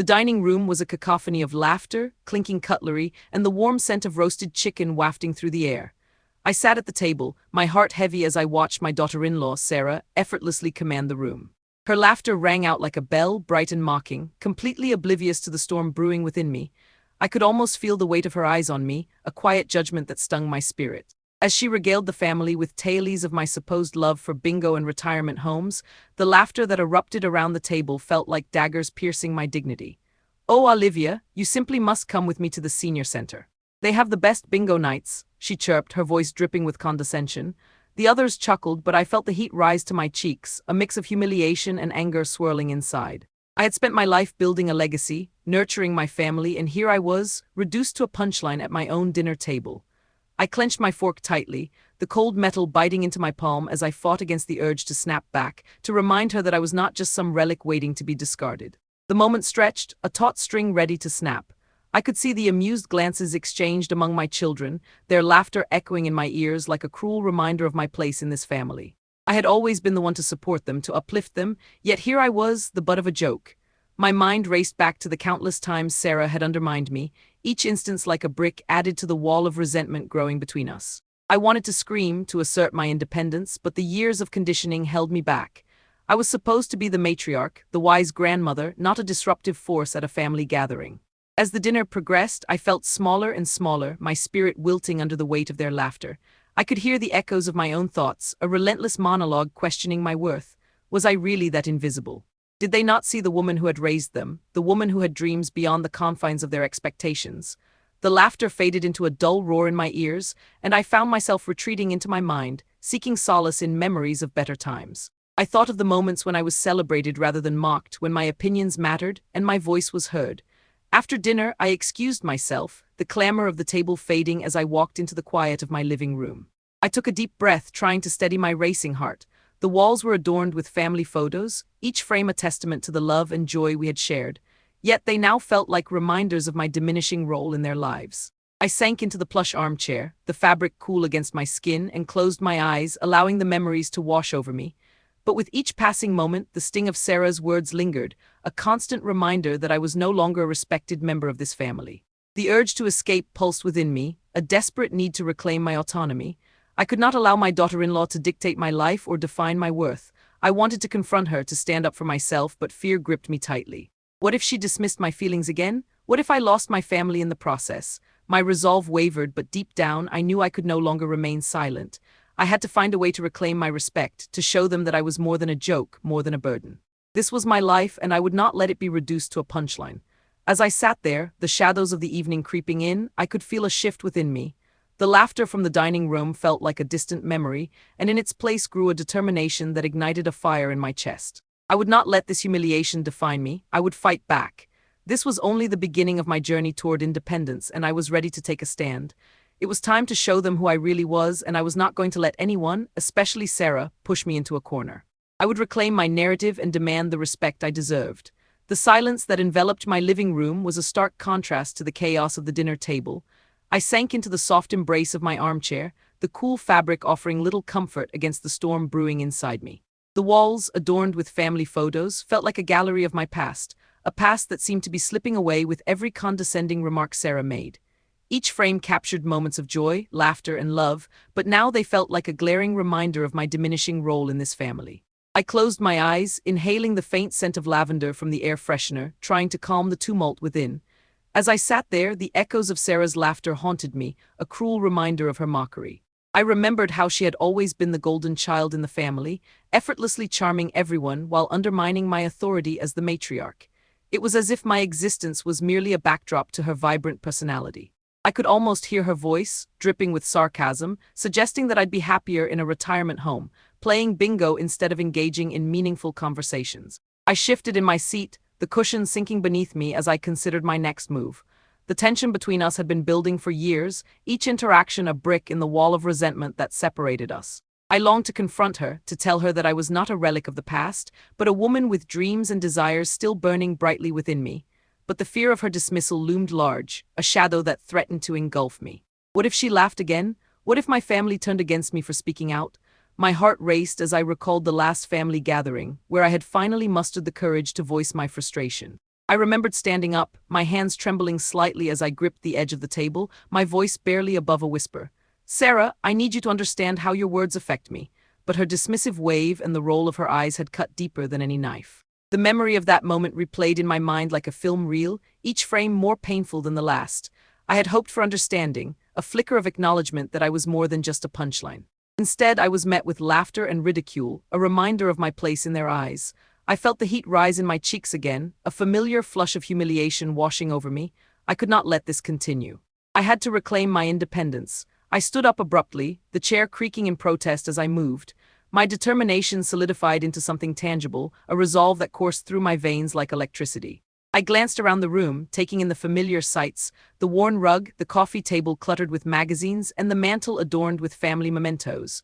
The dining room was a cacophony of laughter, clinking cutlery, and the warm scent of roasted chicken wafting through the air. I sat at the table, my heart heavy as I watched my daughter-in-law, Sarah, effortlessly command the room. Her laughter rang out like a bell, bright and mocking, completely oblivious to the storm brewing within me. I could almost feel the weight of her eyes on me, a quiet judgment that stung my spirit. As she regaled the family with tales of my supposed love for bingo and retirement homes, the laughter that erupted around the table felt like daggers piercing my dignity. "Oh, Olivia, you simply must come with me to the senior center. They have the best bingo nights," she chirped, her voice dripping with condescension. The others chuckled, but I felt the heat rise to my cheeks, a mix of humiliation and anger swirling inside. I had spent my life building a legacy, nurturing my family, and here I was, reduced to a punchline at my own dinner table. I clenched my fork tightly, the cold metal biting into my palm as I fought against the urge to snap back, to remind her that I was not just some relic waiting to be discarded. The moment stretched, a taut string ready to snap. I could see the amused glances exchanged among my children, their laughter echoing in my ears like a cruel reminder of my place in this family. I had always been the one to support them, to uplift them, yet here I was, the butt of a joke. My mind raced back to the countless times Sarah had undermined me, each instance like a brick added to the wall of resentment growing between us. I wanted to scream, to assert my independence, but the years of conditioning held me back. I was supposed to be the matriarch, the wise grandmother, not a disruptive force at a family gathering. As the dinner progressed, I felt smaller and smaller, my spirit wilting under the weight of their laughter. I could hear the echoes of my own thoughts, a relentless monologue questioning my worth. Was I really that invisible? Did they not see the woman who had raised them, the woman who had dreams beyond the confines of their expectations? The laughter faded into a dull roar in my ears, and I found myself retreating into my mind, seeking solace in memories of better times. I thought of the moments when I was celebrated rather than mocked, when my opinions mattered and my voice was heard. After dinner, I excused myself, the clamor of the table fading as I walked into the quiet of my living room. I took a deep breath, trying to steady my racing heart. The walls were adorned with family photos, each frame a testament to the love and joy we had shared. Yet they now felt like reminders of my diminishing role in their lives. I sank into the plush armchair, the fabric cool against my skin, and closed my eyes, allowing the memories to wash over me. But with each passing moment, the sting of Sarah's words lingered, a constant reminder that I was no longer a respected member of this family. The urge to escape pulsed within me, a desperate need to reclaim my autonomy. I could not allow my daughter-in-law to dictate my life or define my worth. I wanted to confront her, to stand up for myself, but fear gripped me tightly. What if she dismissed my feelings again? What if I lost my family in the process? My resolve wavered, but deep down, I knew I could no longer remain silent. I had to find a way to reclaim my respect, to show them that I was more than a joke, more than a burden. This was my life, and I would not let it be reduced to a punchline. As I sat there, the shadows of the evening creeping in, I could feel a shift within me. The laughter from the dining room felt like a distant memory, and in its place grew a determination that ignited a fire in my chest. I would not let this humiliation define me. I would fight back. This was only the beginning of my journey toward independence, and I was ready to take a stand. It was time to show them who I really was, and I was not going to let anyone, especially Sarah, push me into a corner. I would reclaim my narrative and demand the respect I deserved. The silence that enveloped my living room was a stark contrast to the chaos of the dinner table. I sank into the soft embrace of my armchair, the cool fabric offering little comfort against the storm brewing inside me. The walls, adorned with family photos, felt like a gallery of my past, a past that seemed to be slipping away with every condescending remark Sarah made. Each frame captured moments of joy, laughter, and love, but now they felt like a glaring reminder of my diminishing role in this family. I closed my eyes, inhaling the faint scent of lavender from the air freshener, trying to calm the tumult within. As I sat there, the echoes of Sarah's laughter haunted me, a cruel reminder of her mockery. I remembered how she had always been the golden child in the family, effortlessly charming everyone while undermining my authority as the matriarch. It was as if my existence was merely a backdrop to her vibrant personality. I could almost hear her voice, dripping with sarcasm, suggesting that I'd be happier in a retirement home, playing bingo instead of engaging in meaningful conversations. I shifted in my seat, the cushion sinking beneath me as I considered my next move. The tension between us had been building for years, each interaction a brick in the wall of resentment that separated us. I longed to confront her, to tell her that I was not a relic of the past, but a woman with dreams and desires still burning brightly within me. But the fear of her dismissal loomed large, a shadow that threatened to engulf me. What if she laughed again? What if my family turned against me for speaking out? My heart raced as I recalled the last family gathering, where I had finally mustered the courage to voice my frustration. I remembered standing up, my hands trembling slightly as I gripped the edge of the table, my voice barely above a whisper. Sarah, I need you to understand how your words affect me. But her dismissive wave and the roll of her eyes had cut deeper than any knife. The memory of that moment replayed in my mind like a film reel, each frame more painful than the last. I had hoped for understanding, a flicker of acknowledgement that I was more than just a punchline. Instead, I was met with laughter and ridicule, a reminder of my place in their eyes. I felt the heat rise in my cheeks again, a familiar flush of humiliation washing over me. I could not let this continue. I had to reclaim my independence. I stood up abruptly, the chair creaking in protest as I moved. My determination solidified into something tangible, a resolve that coursed through my veins like electricity. I glanced around the room, taking in the familiar sights, the worn rug, the coffee table cluttered with magazines, and the mantel adorned with family mementos.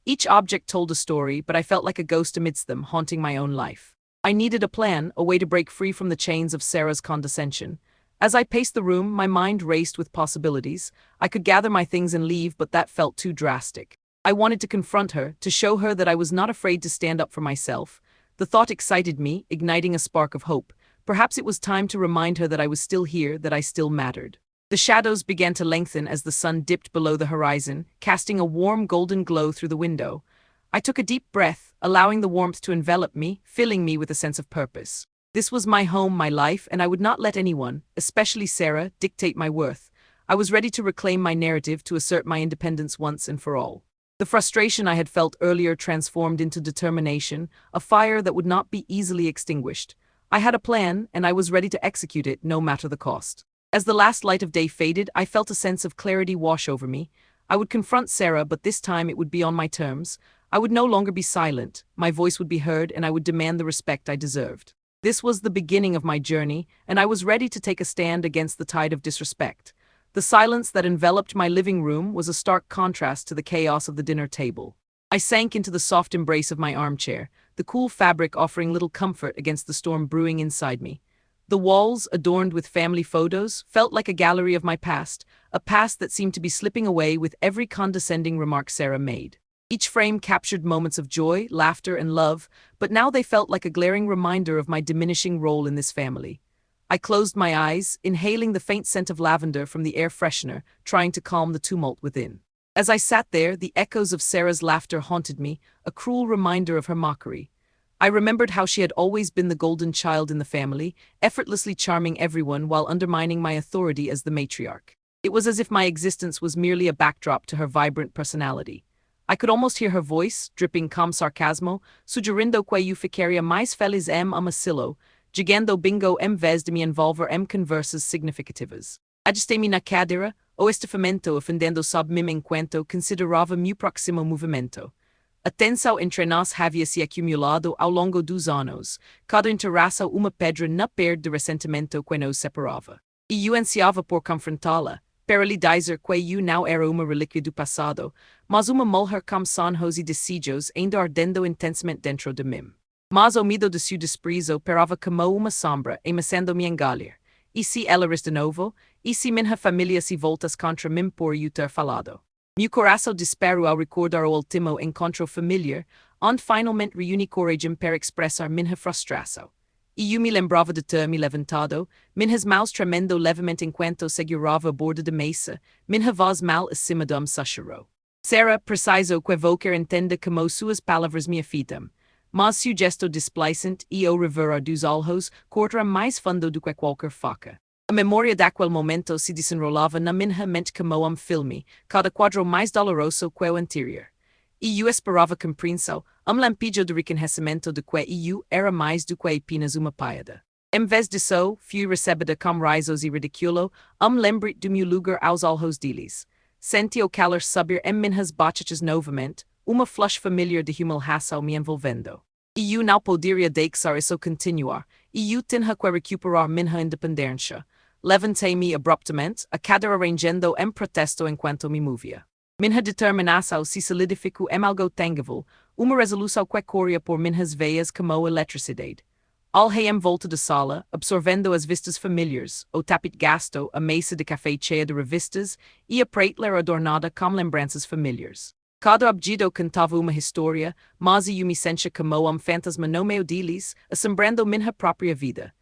Each object told a story, but I felt like a ghost amidst them, haunting my own life. I needed a plan, a way to break free from the chains of Sarah's condescension. As I paced the room, my mind raced with possibilities. I could gather my things and leave, but that felt too drastic. I wanted to confront her, to show her that I was not afraid to stand up for myself. The thought excited me, igniting a spark of hope. Perhaps it was time to remind her that I was still here, that I still mattered. The shadows began to lengthen as the sun dipped below the horizon, casting a warm golden glow through the window. I took a deep breath, allowing the warmth to envelop me, filling me with a sense of purpose. This was my home, my life, and I would not let anyone, especially Sarah, dictate my worth. I was ready to reclaim my narrative, to assert my independence once and for all. The frustration I had felt earlier transformed into determination, a fire that would not be easily extinguished. I had a plan, and I was ready to execute it, no matter the cost. As the last light of day faded, I felt a sense of clarity wash over me. I would confront Sarah, but this time it would be on my terms. I would no longer be silent, my voice would be heard, and I would demand the respect I deserved. This was the beginning of my journey, and I was ready to take a stand against the tide of disrespect. The silence that enveloped my living room was a stark contrast to the chaos of the dinner table. I sank into the soft embrace of my armchair, the cool fabric offering little comfort against the storm brewing inside me. The walls, adorned with family photos, felt like a gallery of my past, a past that seemed to be slipping away with every condescending remark Sarah made. Each frame captured moments of joy, laughter, and love, but now they felt like a glaring reminder of my diminishing role in this family. I closed my eyes, inhaling the faint scent of lavender from the air freshener, trying to calm the tumult within. As I sat there, the echoes of Sarah's laughter haunted me, a cruel reminder of her mockery. I remembered how she had always been the golden child in the family, effortlessly charming everyone while undermining my authority as the matriarch. It was as if my existence was merely a backdrop to her vibrant personality. I could almost hear her voice, dripping com sarcasmo, sugerindo que eu ficaria mais feliz amacilo, jogando bingo vez de me envolver conversas significativas. Ajustei-me na cadeira, o estofamento ofendendo sob mim enquanto considerava meu próximo movimento. A tensão entre nós havia se acumulado ao longo dos anos, cada interação uma pedra na pared de ressentimento que nos separava. E eu ansiava por confrontá-la, para lhe dizer que eu não era uma relíquia do passado, mas uma mulher com sonhos e desejos ainda ardendo intensamente dentro de mim. Mas o medo de seu desprezo parava como uma sombra, ameaçando-me enganar. E se ela ris de novo? E se minha família se voltas contra mim por eu ter falado? Meu coração disparou ao recordar o último encontro familiar, onde finalmente reuni coragem para expressar minha frustração. E eu me lembrava de ter me levantado, minhas mãos tremendo levemente enquanto segurava a borda da mesa, minha voz mal acima de sussurrou. Sarah precisou que evocar entenda como suas palavras me afetam, mas seu gesto displicente e o reverar dos olhos cortara mais fundo do que qualquer faca. A memória daquele momento se desenrolava na minha mente como filme, cada quadro mais doloroso que o anterior. E eu esperava compreensão, lampejo de reconhecimento de que eu era mais do que apenas uma piada. Em vez disso, fui recebida com risos e ridículo, lembrete do meu lugar aos olhos deles. Senti o calor subir em minhas bochechas novamente, uma flush familiar de humilhação me envolvendo. E eu não poderia deixar isso continuar, e eu tinha que recuperar minha independência. Levantei-me abruptamente, a cadeira rangendo em protesto enquanto me movia. Minha determinação se solidificou em algo tangível, uma resolução que corria por minhas veias como eletricidade. Olhei em volta da sala, absorvendo as vistas familiares, o tapete gasto, a mesa de café cheia de revistas e a prateleira adornada com lembranças familiares. Cada objeto contava uma história, mas eu me sentia como fantasma no meio deles, assombrando minha própria vida.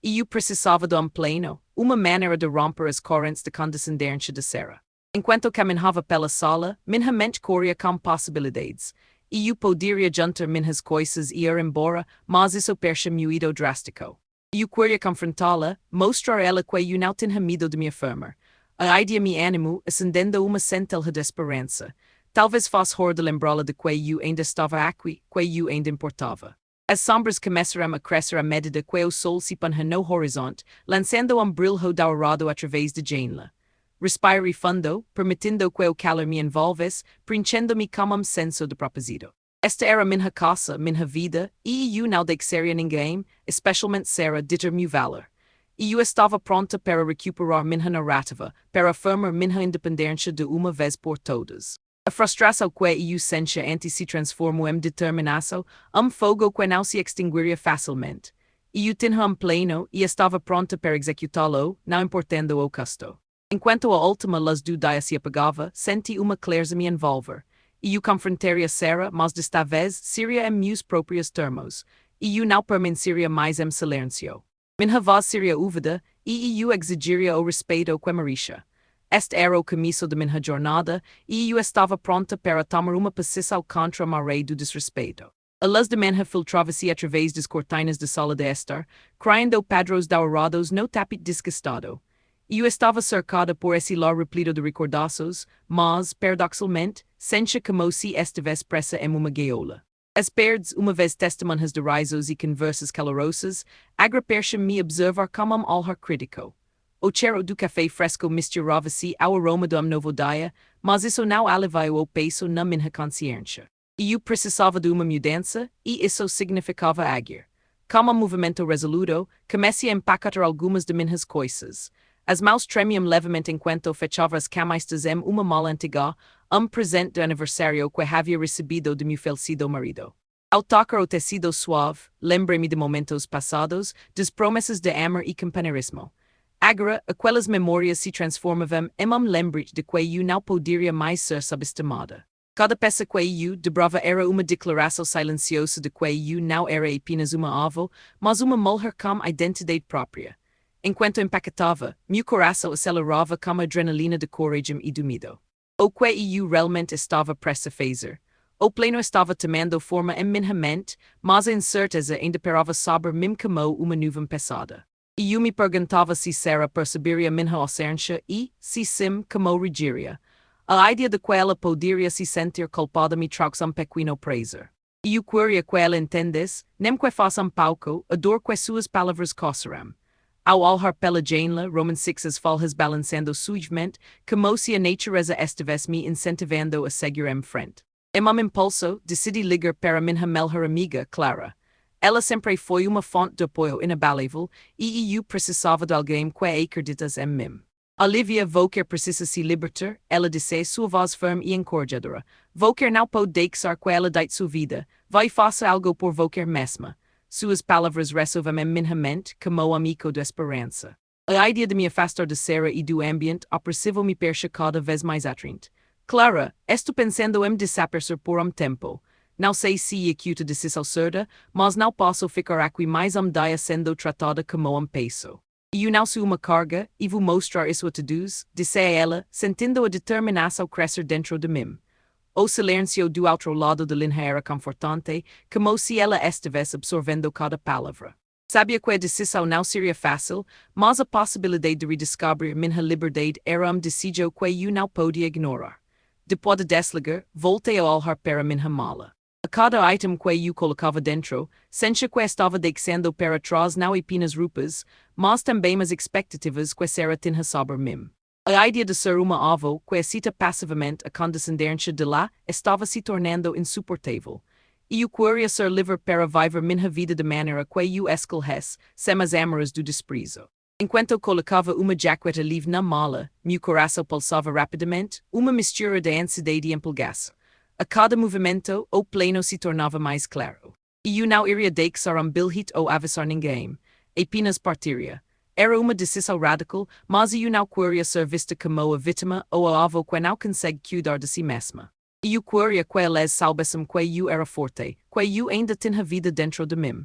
Eu precisava do pleno, uma maneira de romper as correntes de condescendência de Sarah. Enquanto caminhava pela sala, minha mente corria com possibilidades. Eu poderia jantar minhas coisas e ir embora, mas isso parecia muito drástico. Eu queria confrontá-la, mostrar a ela que eu não tinha medo de me afirmar. A ideia me animou, acendendo uma centelha de esperança. Talvez fosse hora de lembrá-la de que eu ainda estava aqui, que eu ainda importava. As sombras começaram a crescer à medida que o sol se punha no horizonte, lançando brilho dourado através de janela. Respirei fundo, permitindo que o calor me envolvesse, preenchendo-me com senso de propósito. Esta era minha casa, minha vida, e eu não deixaria ninguém, especialmente Sarah, ditar-me valor. Eu estava pronta para recuperar minha narrativa, para afirmar minha independência de uma vez por todas. A frustração que eu sentia antes se transformou em determinação, fogo que não se extinguiria facilmente. Eu tinha pleno e estava pronta para executá-lo, não importando o custo. Enquanto a última luz do dia se apagava, senti uma clareza me envolver. Eu confrontaria Sarah, mas desta vez seria em meus próprios termos. Eu não permaneceria mais em silêncio. Minha voz seria ouvida, e eu exigiria o respeito que merecia. Este era o começo de minha jornada, e eu estava pronta para tomar uma posição contra a maré do desrespeito. A luz de manhã filtrava-se através das cortinas de sala de estar, criando padrões dourados no tapete desgastado. Eu estava cercada por esse lar repleto de recordações, mas, paradoxalmente, sentia como se estivesse presa em uma gaiola. As paredes, uma vez testemunhas de risos e conversas calorosas, agradeciam-me observar como olhar crítico. O cheiro do café fresco misturava-se ao aroma do novo dia, mas isso não aliviou o peso na minha consciência. Eu precisava de uma mudança, e isso significava agir. Como movimento resoluto, comecei a empacotar algumas de minhas coisas. As mãos tremiam levemente enquanto fechava as camistas em uma mala antiga, presente de aniversário que havia recebido de meu falecido marido. Ao tocar o tecido suave, lembrei-me de momentos passados, das promessas de amor e companheirismo. Agora, aquelas memórias se transformavam em lembrete de que eu não poderia mais ser subestimada. Cada peça que eu dobrava era uma declaração silenciosa de que eu não era apenas uma avó, mas uma mulher com identidade própria. Enquanto empacotava, meu coração acelerava com a adrenalina de coragem e do medo. O que eu realmente estava prestes a fazer. O pleno estava tomando forma em minha mente, mas a incerteza ainda parava sobre mim como uma nuvem pesada. Eu me perguntava se Sarah perceberia minha ausência e, se sim, como reagiria. A ideia de que ela poderia se sentir culpada me trouxe pequeno prazer. Eu queria que ela entendesse, nem que fosse pouco, a dor que suas palavras causaram. Ao olhar pela janela, Roman Sixes folhas balançando suavemente, como se a natureza estivesse me incentivando a seguir em frente. Em impulso, decidi ligar para minha melhor amiga, Clara. Ela sempre foi uma fonte de apoio inabalável, e eu precisava de alguém que acreditasse em mim. Olivia Volker precisa se libertar, ela disse, sua voz firme e encorajadora. Volker não pode deixar que ela dê sua vida, vai faça algo por Volker mesma. Suas palavras ressoavam em minha mente como amigo de esperança. A ideia de me afastar de Sarah e do ambiente opressivo me parecia cada vez mais atraente. Clara, estou pensando em desaparecer por tempo. Não sei se aquilo de ser absurda, mas não posso ficar aqui mais dia sendo tratada como peso. Eu não sou uma carga, e vou mostrar isso a todos, disse a ela, sentindo a determinação crescer dentro de mim. O silêncio do outro lado da linha era confortante, como se ela estivesse absorvendo cada palavra. Sabia que a decisão não seria fácil, mas a possibilidade de redescobrir minha liberdade era desejo que eu não podia ignorar. Depois de desligar, voltei a olhar para minha mala. A cada item que eu colocava dentro, sentia que estava deixando para trás não apenas roupas, mas também as expectativas que Sarah tinha sobre mim. A ideia de ser uma avó que aceita passivamente a condescendência de lá estava se tornando insuportável. Eu queria ser livre para viver minha vida de maneira que eu escolhesse, sem as amarras do desprezo. Enquanto colocava uma jaqueta livre na mala, meu coração pulsava rapidamente, uma mistura de ansiedade e empolgação. A cada movimento, o plano se tornava mais claro. Eu não iria deixar bilhete ou avisar ninguém. Apenas partiria. Era uma decisão radical, mas eu não queria ser vista como a vítima ou a avó que não consegue cuidar de si mesma. Eu queria que eles soubessem que eu era forte, que eu ainda tinha vida dentro de mim.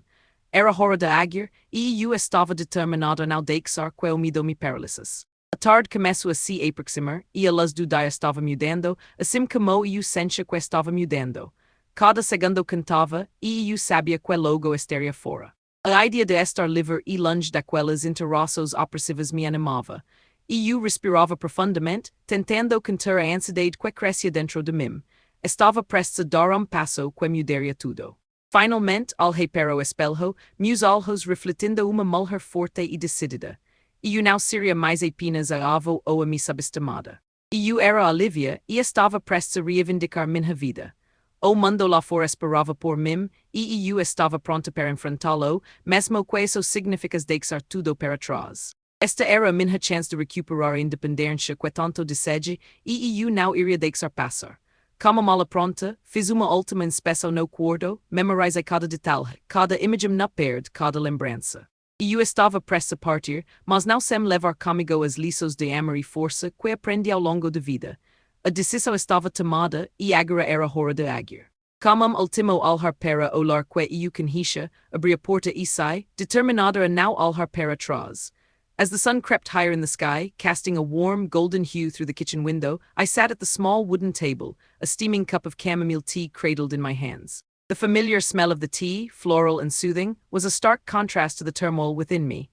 Era hora de agir, eu estava determinada não deixar que o medo me paralysis. A tarde começo a se aproximar, e a luz do dia estava mudando, assim como eu sentia que estava mudando. Cada segundo cantava, e eu sabia que logo estaria fora. A ideia de estar livre e longe daquelas interroços opressivas me animava. E eu respirava profundamente, tentando conter a ansiedade que crescia dentro de mim. Estava prestes a dar passo que mudaria tudo. Finalmente, olhei para o espelho, meus olhos refletindo uma mulher forte e decidida. E eu não seria mais apenas a avó ou a minha subestimada. E eu era a Olivia e estava prestes a reivindicar minha vida. O mundo lá fora esperava por mim, e eu estava pronta para enfrentá-lo, mesmo que isso significasse deixar tudo para trás. Esta era a minha chance de recuperar a independência que tanto desejo, e eu não iria deixar passar. Como mala pronta, fiz uma última inspeção no quarto, memorizei cada detalhe, cada imagem na parede, cada lembrança. E eu estava prestes a partir, mas não sem levar comigo as lições de amor e força que aprendi ao longo da vida. A decisão estava tomada e agora era hora de agir. Como último olhar para o lar que eu conhecia, abri a porta e saí, determinada a não olhar para trás. As the sun crept higher in the sky, casting a warm, golden hue through the kitchen window, I sat at the small wooden table, a steaming cup of chamomile tea cradled in my hands. The familiar smell of the tea, floral and soothing, was a stark contrast to the turmoil within me.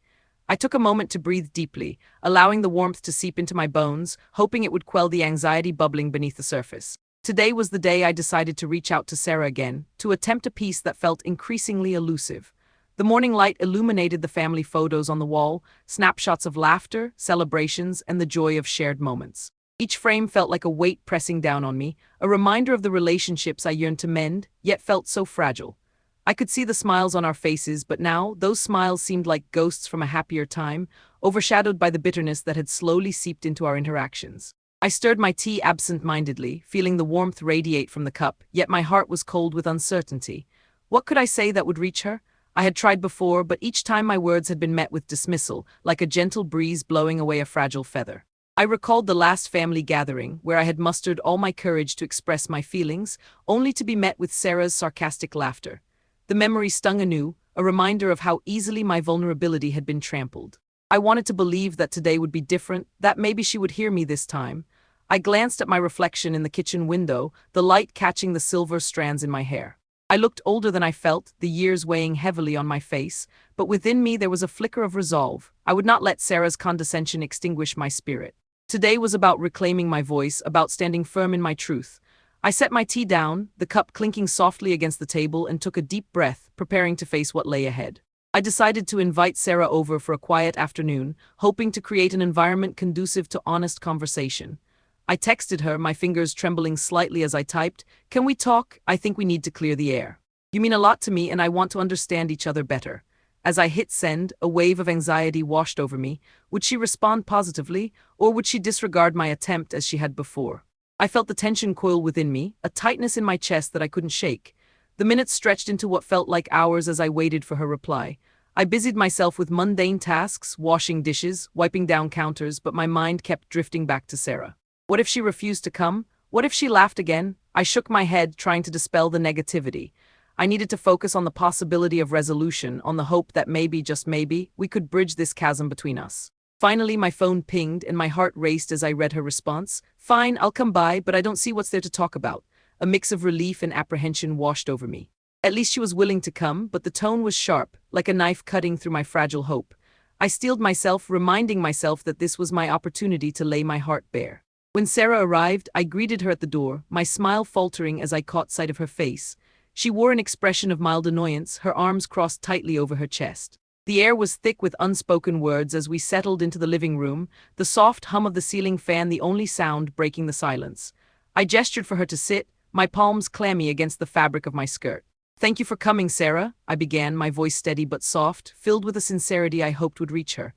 I took a moment to breathe deeply, allowing the warmth to seep into my bones, hoping it would quell the anxiety bubbling beneath the surface. Today was the day I decided to reach out to Sarah again, to attempt a peace that felt increasingly elusive. The morning light illuminated the family photos on the wall, snapshots of laughter, celebrations, and the joy of shared moments. Each frame felt like a weight pressing down on me, a reminder of the relationships I yearned to mend, yet felt so fragile. I could see the smiles on our faces, but now those smiles seemed like ghosts from a happier time, overshadowed by the bitterness that had slowly seeped into our interactions. I stirred my tea absent-mindedly, feeling the warmth radiate from the cup, yet my heart was cold with uncertainty. What could I say that would reach her? I had tried before, but each time my words had been met with dismissal, like a gentle breeze blowing away a fragile feather. I recalled the last family gathering, where I had mustered all my courage to express my feelings, only to be met with Sarah's sarcastic laughter. The memory stung anew, a reminder of how easily my vulnerability had been trampled. I wanted to believe that today would be different, that maybe she would hear me this time. I glanced at my reflection in the kitchen window, the light catching the silver strands in my hair. I looked older than I felt, the years weighing heavily on my face, but within me there was a flicker of resolve. I would not let Sarah's condescension extinguish my spirit. Today was about reclaiming my voice, about standing firm in my truth. I set my tea down, the cup clinking softly against the table, and took a deep breath, preparing to face what lay ahead. I decided to invite Sarah over for a quiet afternoon, hoping to create an environment conducive to honest conversation. I texted her, my fingers trembling slightly as I typed, "Can we talk? I think we need to clear the air. You mean a lot to me and I want to understand each other better." As I hit send, a wave of anxiety washed over me. Would she respond positively, or would she disregard my attempt as she had before? I felt the tension coil within me, a tightness in my chest that I couldn't shake. The minutes stretched into what felt like hours as I waited for her reply. I busied myself with mundane tasks, washing dishes, wiping down counters, but my mind kept drifting back to Sarah. What if she refused to come? What if she laughed again? I shook my head, trying to dispel the negativity. I needed to focus on the possibility of resolution, on the hope that maybe, just maybe, we could bridge this chasm between us. Finally, my phone pinged and my heart raced as I read her response. "Fine, I'll come by, but I don't see what's there to talk about." A mix of relief and apprehension washed over me. At least she was willing to come, but the tone was sharp, like a knife cutting through my fragile hope. I steeled myself, reminding myself that this was my opportunity to lay my heart bare. When Sarah arrived, I greeted her at the door, my smile faltering as I caught sight of her face. She wore an expression of mild annoyance, her arms crossed tightly over her chest. The air was thick with unspoken words as we settled into the living room, the soft hum of the ceiling fan the only sound breaking the silence. I gestured for her to sit, my palms clammy against the fabric of my skirt. "Thank you for coming, Sarah," I began, my voice steady but soft, filled with a sincerity I hoped would reach her.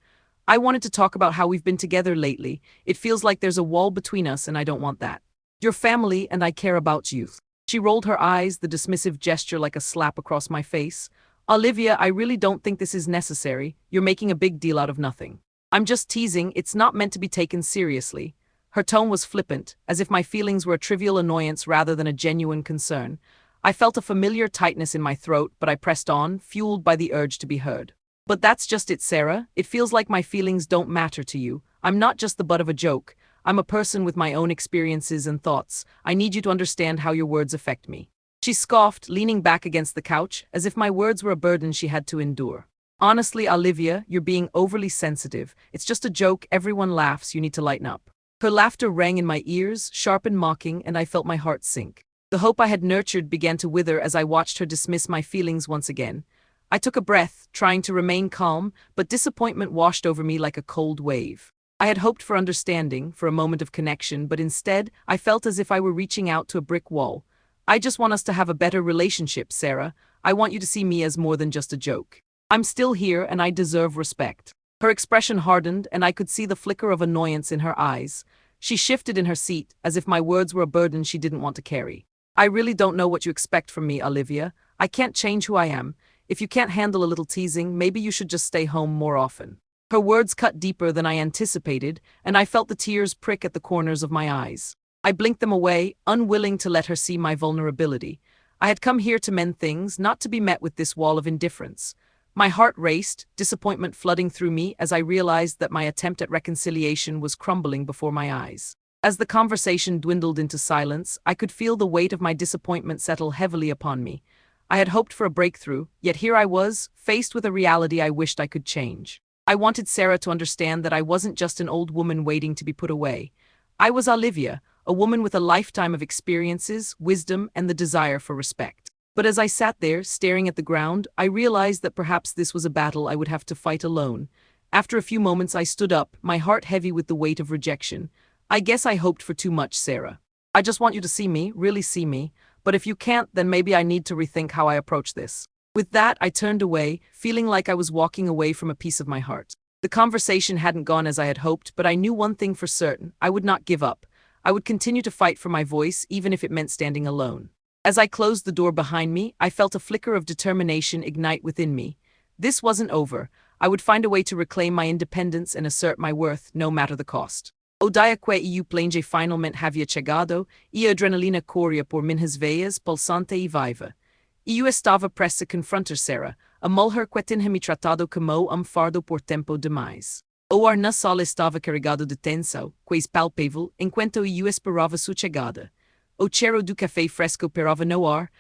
"I wanted to talk about how we've been together lately. It feels like there's a wall between us and I don't want that. You're family and I care about you." She rolled her eyes, the dismissive gesture like a slap across my face. "Olivia, I really don't think this is necessary. You're making a big deal out of nothing." "I'm just teasing, it's not meant to be taken seriously." Her tone was flippant, as if my feelings were a trivial annoyance rather than a genuine concern. I felt a familiar tightness in my throat, but I pressed on, fueled by the urge to be heard. But that's just it, Sarah. It feels like my feelings don't matter to you. I'm not just the butt of a joke. I'm a person with my own experiences and thoughts. I need you to understand how your words affect me. She scoffed, leaning back against the couch, as if my words were a burden she had to endure. Honestly, Olivia, you're being overly sensitive. It's just a joke, everyone laughs, you need to lighten up. Her laughter rang in my ears, sharp and mocking, and I felt my heart sink. The hope I had nurtured began to wither as I watched her dismiss my feelings once again. I took a breath, trying to remain calm, but disappointment washed over me like a cold wave. I had hoped for understanding, for a moment of connection, but instead, I felt as if I were reaching out to a brick wall. I just want us to have a better relationship, Sarah. I want you to see me as more than just a joke. I'm still here and I deserve respect. Her expression hardened and I could see the flicker of annoyance in her eyes. She shifted in her seat, as if my words were a burden she didn't want to carry. I really don't know what you expect from me, Olivia. I can't change who I am. If you can't handle a little teasing, maybe you should just stay home more often. Her words cut deeper than I anticipated, and I felt the tears prick at the corners of my eyes. I blinked them away, unwilling to let her see my vulnerability. I had come here to mend things, not to be met with this wall of indifference. My heart raced, disappointment flooding through me as I realized that my attempt at reconciliation was crumbling before my eyes. As the conversation dwindled into silence, I could feel the weight of my disappointment settle heavily upon me. I had hoped for a breakthrough, yet here I was, faced with a reality I wished I could change. I wanted Sarah to understand that I wasn't just an old woman waiting to be put away. I was Olivia, a woman with a lifetime of experiences, wisdom, and the desire for respect. But as I sat there, staring at the ground, I realized that perhaps this was a battle I would have to fight alone. After a few moments I stood up, my heart heavy with the weight of rejection. I guess I hoped for too much, Sarah. I just want you to see me, really see me, but if you can't, then maybe I need to rethink how I approach this. With that, I turned away, feeling like I was walking away from a piece of my heart. The conversation hadn't gone as I had hoped, but I knew one thing for certain: I would not give up. I would continue to fight for my voice, even if it meant standing alone. As I closed the door behind me, I felt a flicker of determination ignite within me. This wasn't over. I would find a way to reclaim my independence and assert my worth, no matter the cost. O dia que eu plenge finalmente havia chegado, e a adrenalina corria por minhas veias, pulsante e viva. Eu estava prestes a confrontar Sarah, a mulher que tinha-me tratado como fardo por tempo demais. O ar na sala estava carregado de tensão, quase palpável, enquanto eu esperava sua chegada. O cheiro do café fresco pairava no ar,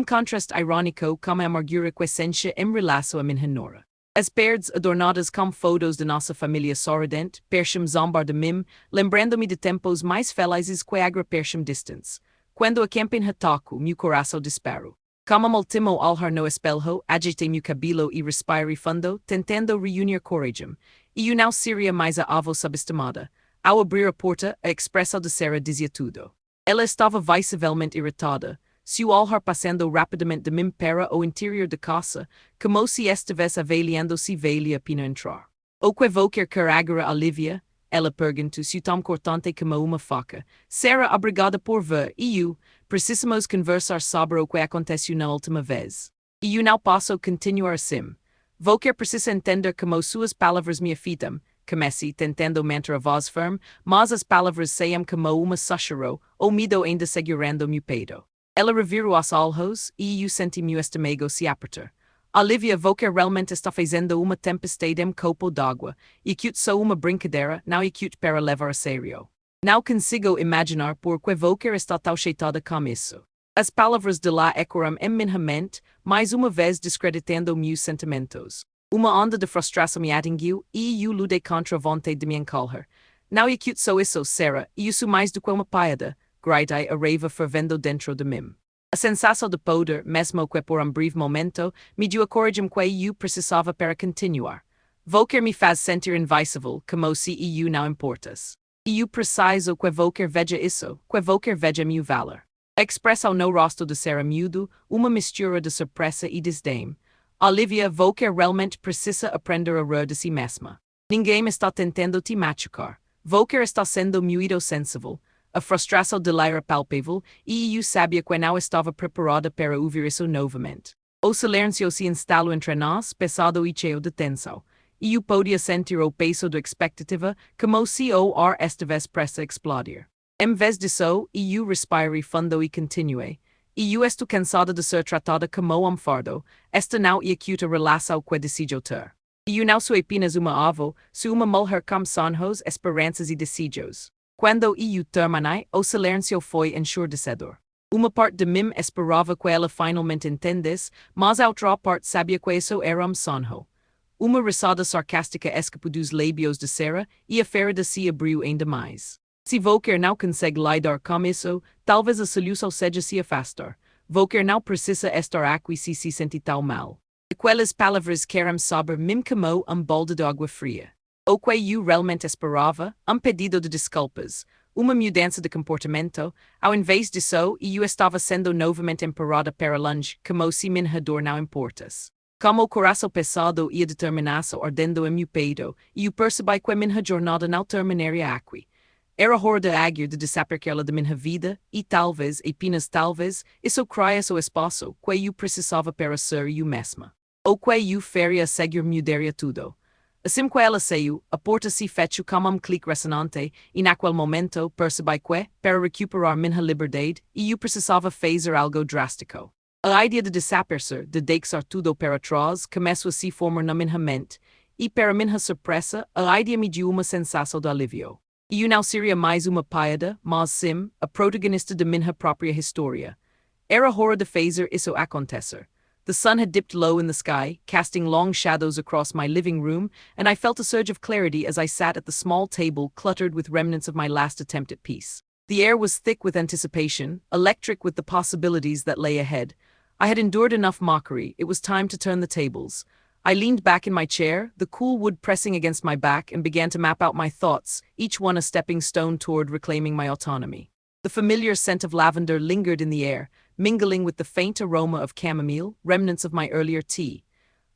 contraste irônico como a amargura que sente em relação a minha nora. As paredes adornadas com fotos de nossa família sorridente, percham zombar de mim, lembrando-me de tempos mais felizes que agra percham distance. Quando a camping hataco, meu coração disparo. Como ultimo olhar no espelho, agitei meu cabelo e respirei fundo, tentando reunir coragem. Eu não seria mais a avó subestimada. Ao abrir a porta, a expressão de Sarah dizia tudo. Ela estava visivelmente irritada. Seu olhar passando rapidamente de mim para o interior da casa, como se estivesse avaliando se valia a pena entrar. O que vou quer agora, Olivia? Ela perguntou, seu tom cortante como uma faca. Sarah, obrigada por vir. Eu, precisamos conversar sobre o que aconteceu na última vez. Eu não posso continuar assim. Vou quer precisa entender como suas palavras me afetam. Comecei tentando manter a voz firme, mas as palavras saíam como uma sussurro, o medo ainda segurando meu peito. Ela revirou os olhos e eu senti meu estômago se apertar. Olivia, vou quer realmente está fazendo uma tempestade em copo d'água, e que só uma brincadeira, não é que para levar a sério. Não consigo imaginar por que vou quer está tão chateada com isso. As palavras de lá ecoaram em minha mente, mais uma vez descreditando meus sentimentos. Uma onda de frustração me atingiu e eu lutei contra a vontade de me encolher. Não é que sou isso, Sarah, e sou mais do que uma piada, gritei a raiva fervendo dentro de mim. A sensação de poder, mesmo que por breve momento, me deu a coragem que eu precisava para continuar. Vou quer me faz sentir invencível, como se eu não importas. Eu preciso que vou quer veja isso, que vou quer veja meu valor. A expressão no rosto de Sarah mudo, uma mistura de surpresa e desdém. Olivia, vou quer realmente precisa aprender a rir de si mesma. Ninguém está tentando te machucar. Vou quer está sendo muito sensível. A frustração de lá era palpável e eu sabia que não estava preparada para ouvir isso novamente. O silêncio se instalou entre nós, pesado e cheio de tensão. E eu podia sentir o peso da expectativa, como se o ar estivesse prestes a explodir. Em vez disso, eu respirei fundo e continuei. eu estou cansada de ser tratada como fardo, esta não é cute relação que desejo ter. Eu não sou apenas uma avó, sou uma mulher com sonhos, esperanças e desejos. Quando eu terminei, o silêncio foi ensurdecedor. Uma parte de mim esperava que ela finalmente entendesse, mas a outra parte sabia que isso era sonho. Uma risada sarcástica escapou dos lábios de Sarah e a ferida se abriu ainda mais. Se Volker não consegue lidar com isso, talvez a solução seja se afastar. Volker não precisa estar aqui se se sente tão mal. Aquelas palavras querem saber mim como balde de água fria. O que eu realmente esperava, pedido de desculpas, uma mudança de comportamento, ao invés disso, eu estava sendo novamente emperrada para longe, como se minha dor não importasse. Como o coração pesado e a determinação ardendo em meu peito, eu percebi que minha jornada não terminaria aqui. Era hora de agir de desaparecê-la de minha vida, e talvez, apenas talvez, isso criasse o espaço que eu precisava para ser eu mesma. O que eu faria a seguir mudaria tudo. Assim que ela saiu, a porta se fechou como clique ressonante, e naquele momento percebi que, para recuperar minha liberdade, eu precisava fazer algo drástico. A ideia de desaparecer, de deixar tudo para trás, começou a se formar na minha mente, e para minha surpresa, a ideia me deu uma sensação de alívio. Eu não seria mais uma piada, mas sim, a protagonista de minha própria história. Era hora de fazer isso acontecer. The sun had dipped low in the sky, casting long shadows across my living room, and I felt a surge of clarity as I sat at the small table cluttered with remnants of my last attempt at peace. The air was thick with anticipation, electric with the possibilities that lay ahead. I had endured enough mockery, it was time to turn the tables. I leaned back in my chair, the cool wood pressing against my back, and began to map out my thoughts, each one a stepping stone toward reclaiming my autonomy. The familiar scent of lavender lingered in the air, mingling with the faint aroma of chamomile, remnants of my earlier tea.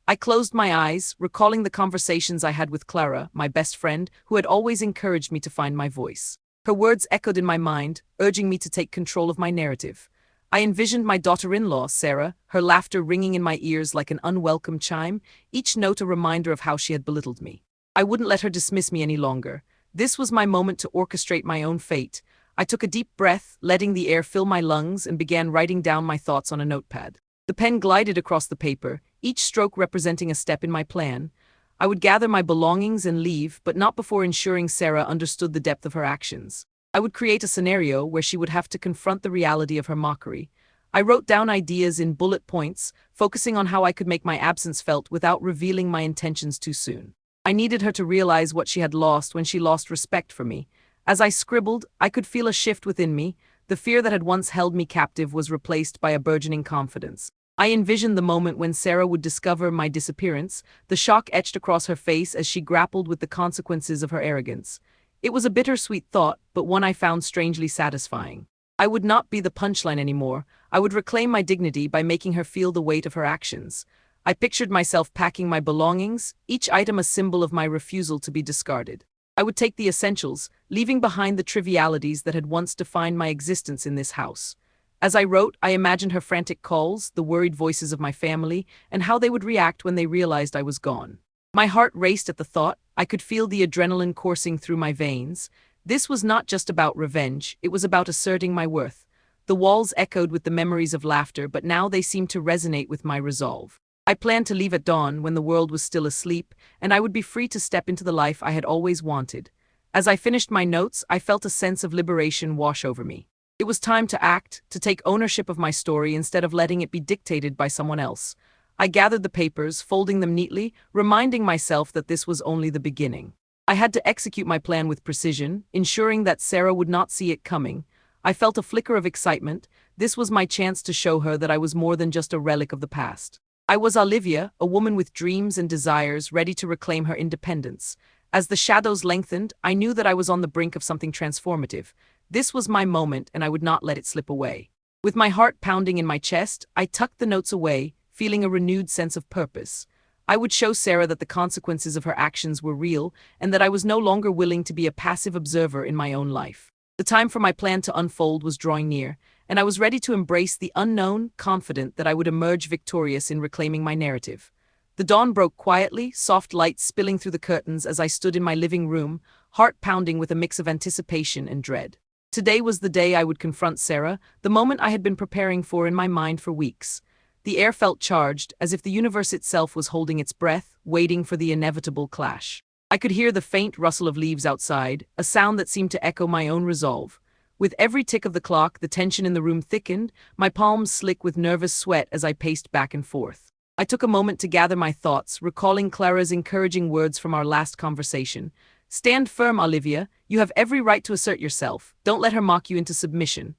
I closed my eyes, recalling the conversations I had with Clara, my best friend, who had always encouraged me to find my voice. Her words echoed in my mind, urging me to take control of my narrative. I envisioned my daughter-in-law, Sarah, her laughter ringing in my ears like an unwelcome chime, each note a reminder of how she had belittled me. I wouldn't let her dismiss me any longer. This was my moment to orchestrate my own fate. I took a deep breath, letting the air fill my lungs, and began writing down my thoughts on a notepad. The pen glided across the paper, each stroke representing a step in my plan. I would gather my belongings and leave, but not before ensuring Sarah understood the depth of her actions. I would create a scenario where she would have to confront the reality of her mockery. I wrote down ideas in bullet points, focusing on how I could make my absence felt without revealing my intentions too soon. I needed her to realize what she had lost when she lost respect for me. As I scribbled, I could feel a shift within me. The fear that had once held me captive was replaced by a burgeoning confidence. I envisioned the moment when Sarah would discover my disappearance, the shock etched across her face as she grappled with the consequences of her arrogance. It was a bittersweet thought, but one I found strangely satisfying. I would not be the punchline anymore. I would reclaim my dignity by making her feel the weight of her actions. I pictured myself packing my belongings, each item a symbol of my refusal to be discarded. I would take the essentials, leaving behind the trivialities that had once defined my existence in this house. As I wrote, I imagined her frantic calls, the worried voices of my family, and how they would react when they realized I was gone. My heart raced at the thought. I could feel the adrenaline coursing through my veins. This was not just about revenge, it was about asserting my worth. The walls echoed with the memories of laughter, but now they seemed to resonate with my resolve. I planned to leave at dawn when the world was still asleep, and I would be free to step into the life I had always wanted. As I finished my notes, I felt a sense of liberation wash over me. It was time to act, to take ownership of my story instead of letting it be dictated by someone else. I gathered the papers, folding them neatly, reminding myself that this was only the beginning. I had to execute my plan with precision, ensuring that Sarah would not see it coming. I felt a flicker of excitement. This was my chance to show her that I was more than just a relic of the past. I was Olivia, a woman with dreams and desires, ready to reclaim her independence. As the shadows lengthened, I knew that I was on the brink of something transformative. This was my moment, and I would not let it slip away. With my heart pounding in my chest, I tucked the notes away, feeling a renewed sense of purpose. I would show Sarah that the consequences of her actions were real, and that I was no longer willing to be a passive observer in my own life. The time for my plan to unfold was drawing near, and I was ready to embrace the unknown, confident that I would emerge victorious in reclaiming my narrative. The dawn broke quietly, soft light spilling through the curtains as I stood in my living room, heart pounding with a mix of anticipation and dread. Today was the day I would confront Sarah, the moment I had been preparing for in my mind for weeks. The air felt charged, as if the universe itself was holding its breath, waiting for the inevitable clash. I could hear the faint rustle of leaves outside, a sound that seemed to echo my own resolve. With every tick of the clock, the tension in the room thickened, my palms slick with nervous sweat as I paced back and forth. I took a moment to gather my thoughts, recalling Clara's encouraging words from our last conversation. "Stand firm, Olivia. You have every right to assert yourself. Don't let her mock you into submission."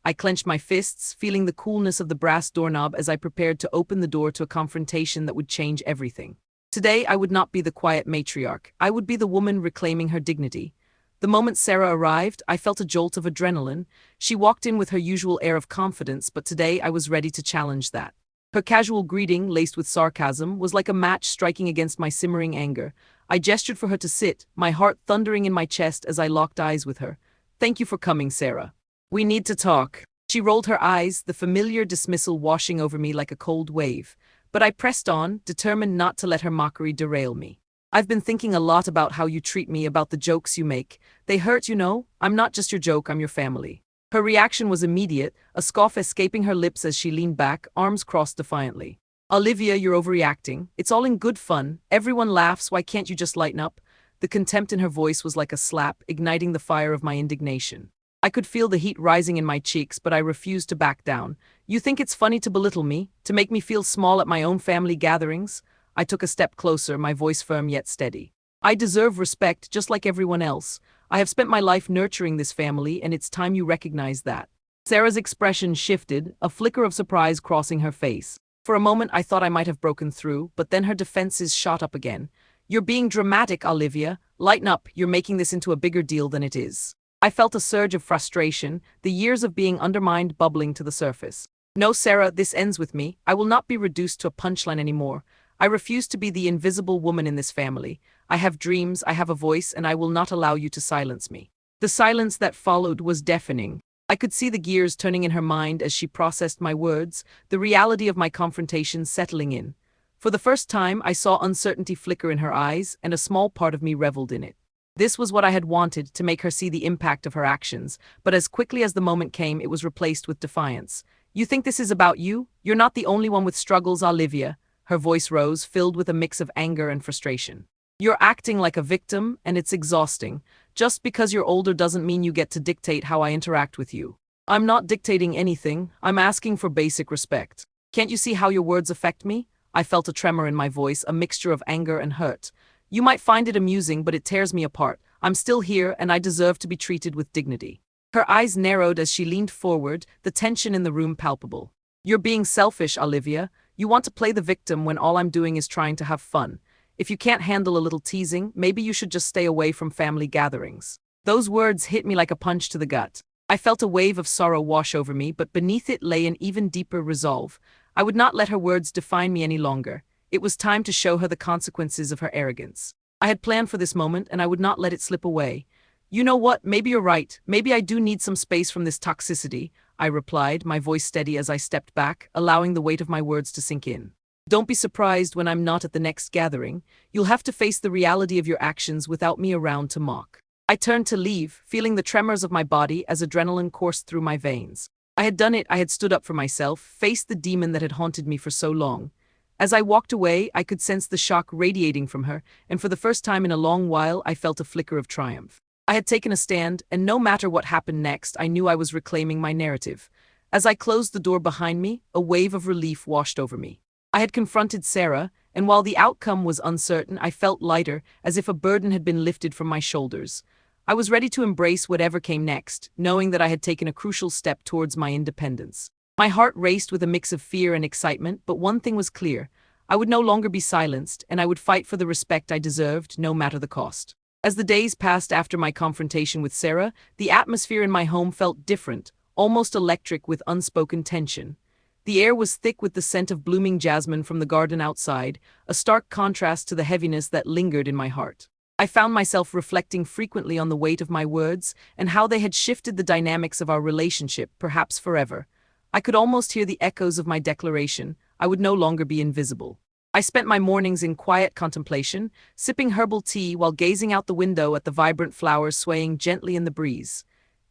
I clenched my fists, feeling the coolness of the brass doorknob as I prepared to open the door to a confrontation that would change everything. Today, I would not be the quiet matriarch. I would be the woman reclaiming her dignity. The moment Sarah arrived, I felt a jolt of adrenaline. She walked in with her usual air of confidence, but today I was ready to challenge that. Her casual greeting, laced with sarcasm, was like a match striking against my simmering anger. I gestured for her to sit, my heart thundering in my chest as I locked eyes with her. "Thank you for coming, Sarah. We need to talk." She rolled her eyes, the familiar dismissal washing over me like a cold wave. But I pressed on, determined not to let her mockery derail me. "I've been thinking a lot about how you treat me, about the jokes you make. They hurt, you know. I'm not just your joke, I'm your family." Her reaction was immediate, a scoff escaping her lips as she leaned back, arms crossed defiantly. "Olivia, you're overreacting. It's all in good fun. Everyone laughs, why can't you just lighten up?" The contempt in her voice was like a slap, igniting the fire of my indignation. I could feel the heat rising in my cheeks, but I refused to back down. "You think it's funny to belittle me, to make me feel small at my own family gatherings?" I took a step closer, my voice firm yet steady. "I deserve respect, just like everyone else. I have spent my life nurturing this family, and it's time you recognize that." Sarah's expression shifted, a flicker of surprise crossing her face. For a moment I thought I might have broken through, but then her defenses shot up again. "You're being dramatic, Olivia. Lighten up, you're making this into a bigger deal than it is." I felt a surge of frustration, the years of being undermined bubbling to the surface. "No, Sarah, this ends with me. I will not be reduced to a punchline anymore. I refuse to be the invisible woman in this family. I have dreams, I have a voice, and I will not allow you to silence me." The silence that followed was deafening. I could see the gears turning in her mind as she processed my words, the reality of my confrontation settling in. For the first time, I saw uncertainty flicker in her eyes, and a small part of me reveled in it. This was what I had wanted, to make her see the impact of her actions, but as quickly as the moment came, it was replaced with defiance. "You think this is about you? You're not the only one with struggles, Olivia." Her voice rose, filled with a mix of anger and frustration. "You're acting like a victim, and it's exhausting. Just because you're older doesn't mean you get to dictate how I interact with you." "I'm not dictating anything. I'm asking for basic respect. Can't you see how your words affect me?" I felt a tremor in my voice, a mixture of anger and hurt. "You might find it amusing, but it tears me apart. I'm still here, and I deserve to be treated with dignity." Her eyes narrowed as she leaned forward, the tension in the room palpable. "You're being selfish, Olivia. You want to play the victim when all I'm doing is trying to have fun. If you can't handle a little teasing, maybe you should just stay away from family gatherings." Those words hit me like a punch to the gut. I felt a wave of sorrow wash over me, but beneath it lay an even deeper resolve. I would not let her words define me any longer. It was time to show her the consequences of her arrogance. I had planned for this moment, and I would not let it slip away. "You know what, maybe you're right. Maybe I do need some space from this toxicity," I replied, my voice steady as I stepped back, allowing the weight of my words to sink in. "Don't be surprised when I'm not at the next gathering. You'll have to face the reality of your actions without me around to mock." I turned to leave, feeling the tremors of my body as adrenaline coursed through my veins. I had done it, I had stood up for myself, faced the demon that had haunted me for so long. As I walked away, I could sense the shock radiating from her, and for the first time in a long while, I felt a flicker of triumph. I had taken a stand, and no matter what happened next, I knew I was reclaiming my narrative. As I closed the door behind me, a wave of relief washed over me. I had confronted Sarah, and while the outcome was uncertain, I felt lighter, as if a burden had been lifted from my shoulders. I was ready to embrace whatever came next, knowing that I had taken a crucial step towards my independence. My heart raced with a mix of fear and excitement, but one thing was clear. I would no longer be silenced, and I would fight for the respect I deserved, no matter the cost. As the days passed after my confrontation with Sarah, the atmosphere in my home felt different, almost electric with unspoken tension. The air was thick with the scent of blooming jasmine from the garden outside, a stark contrast to the heaviness that lingered in my heart. I found myself reflecting frequently on the weight of my words and how they had shifted the dynamics of our relationship, perhaps forever. I could almost hear the echoes of my declaration. I would no longer be invisible. I spent my mornings in quiet contemplation, sipping herbal tea while gazing out the window at the vibrant flowers swaying gently in the breeze.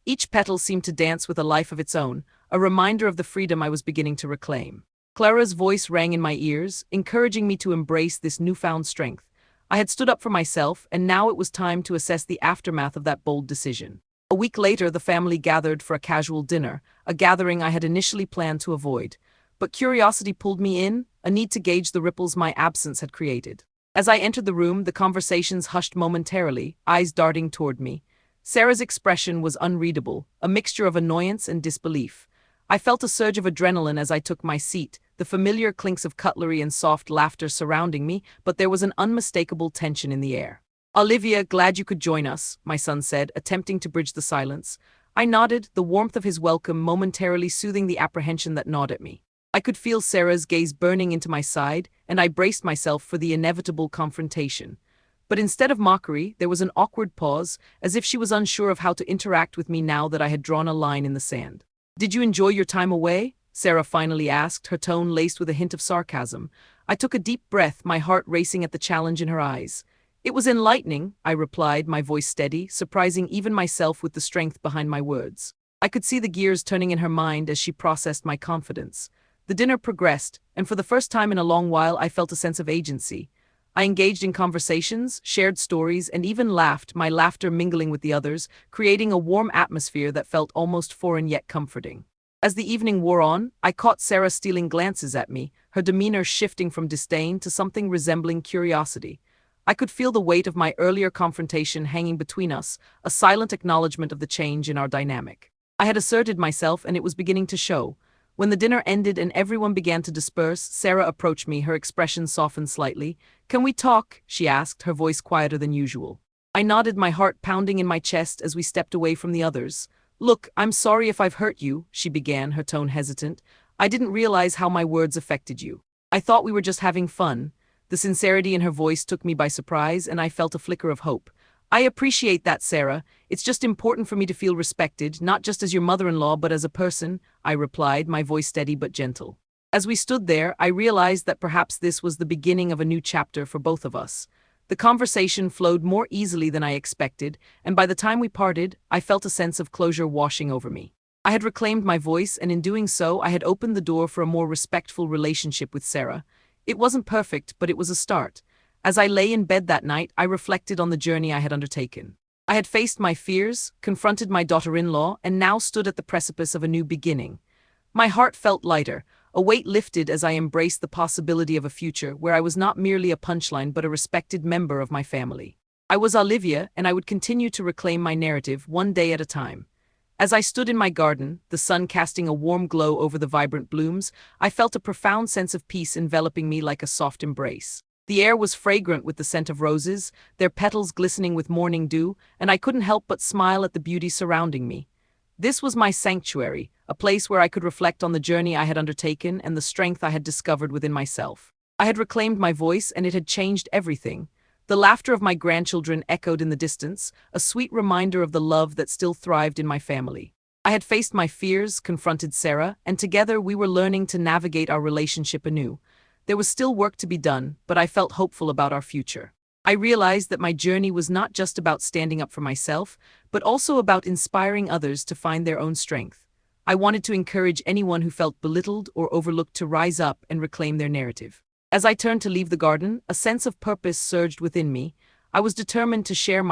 Each petal seemed to dance with a life of its own, a reminder of the freedom I was beginning to reclaim. Clara's voice rang in my ears, encouraging me to embrace this newfound strength. I had stood up for myself, and now it was time to assess the aftermath of that bold decision. A week later, the family gathered for a casual dinner, a gathering I had initially planned to avoid. But curiosity pulled me in, a need to gauge the ripples my absence had created. As I entered the room, the conversations hushed momentarily, eyes darting toward me. Sarah's expression was unreadable, a mixture of annoyance and disbelief. I felt a surge of adrenaline as I took my seat, the familiar clinks of cutlery and soft laughter surrounding me, but there was an unmistakable tension in the air. "Olivia, glad you could join us," my son said, attempting to bridge the silence. I nodded, the warmth of his welcome momentarily soothing the apprehension that gnawed at me. I could feel Sarah's gaze burning into my side, and I braced myself for the inevitable confrontation. But instead of mockery, there was an awkward pause, as if she was unsure of how to interact with me now that I had drawn a line in the sand. "Did you enjoy your time away?" Sarah finally asked, her tone laced with a hint of sarcasm. I took a deep breath, my heart racing at the challenge in her eyes. "It was enlightening," I replied, my voice steady, surprising even myself with the strength behind my words. I could see the gears turning in her mind as she processed my confidence. The dinner progressed, and for the first time in a long while I felt a sense of agency. I engaged in conversations, shared stories, and even laughed, my laughter mingling with the others, creating a warm atmosphere that felt almost foreign yet comforting. As the evening wore on, I caught Sarah stealing glances at me, her demeanor shifting from disdain to something resembling curiosity. I could feel the weight of my earlier confrontation hanging between us, a silent acknowledgement of the change in our dynamic. I had asserted myself, and it was beginning to show. When the dinner ended and everyone began to disperse, Sarah approached me, her expression softened slightly. "Can we talk?" she asked, her voice quieter than usual. I nodded, my heart pounding in my chest as we stepped away from the others. "Look, I'm sorry if I've hurt you," she began, her tone hesitant. "I didn't realize how my words affected you. I thought we were just having fun." The sincerity in her voice took me by surprise, and I felt a flicker of hope. "I appreciate that, Sarah. It's just important for me to feel respected, not just as your mother-in-law but as a person," I replied, my voice steady but gentle. As we stood there, I realized that perhaps this was the beginning of a new chapter for both of us. The conversation flowed more easily than I expected, and by the time we parted, I felt a sense of closure washing over me. I had reclaimed my voice, and in doing so, I had opened the door for a more respectful relationship with Sarah. It wasn't perfect, but it was a start. As I lay in bed that night, I reflected on the journey I had undertaken. I had faced my fears, confronted my daughter-in-law, and now stood at the precipice of a new beginning. My heart felt lighter, a weight lifted as I embraced the possibility of a future where I was not merely a punchline but a respected member of my family. I was Olivia, and I would continue to reclaim my narrative one day at a time. As I stood in my garden, the sun casting a warm glow over the vibrant blooms, I felt a profound sense of peace enveloping me like a soft embrace. The air was fragrant with the scent of roses, their petals glistening with morning dew, and I couldn't help but smile at the beauty surrounding me. This was my sanctuary, a place where I could reflect on the journey I had undertaken and the strength I had discovered within myself. I had reclaimed my voice, and it had changed everything. The laughter of my grandchildren echoed in the distance, a sweet reminder of the love that still thrived in my family. I had faced my fears, confronted Sarah, and together we were learning to navigate our relationship anew. There was still work to be done, but I felt hopeful about our future. I realized that my journey was not just about standing up for myself, but also about inspiring others to find their own strength. I wanted to encourage anyone who felt belittled or overlooked to rise up and reclaim their narrative. As I turned to leave the garden, a sense of purpose surged within me. I was determined to share my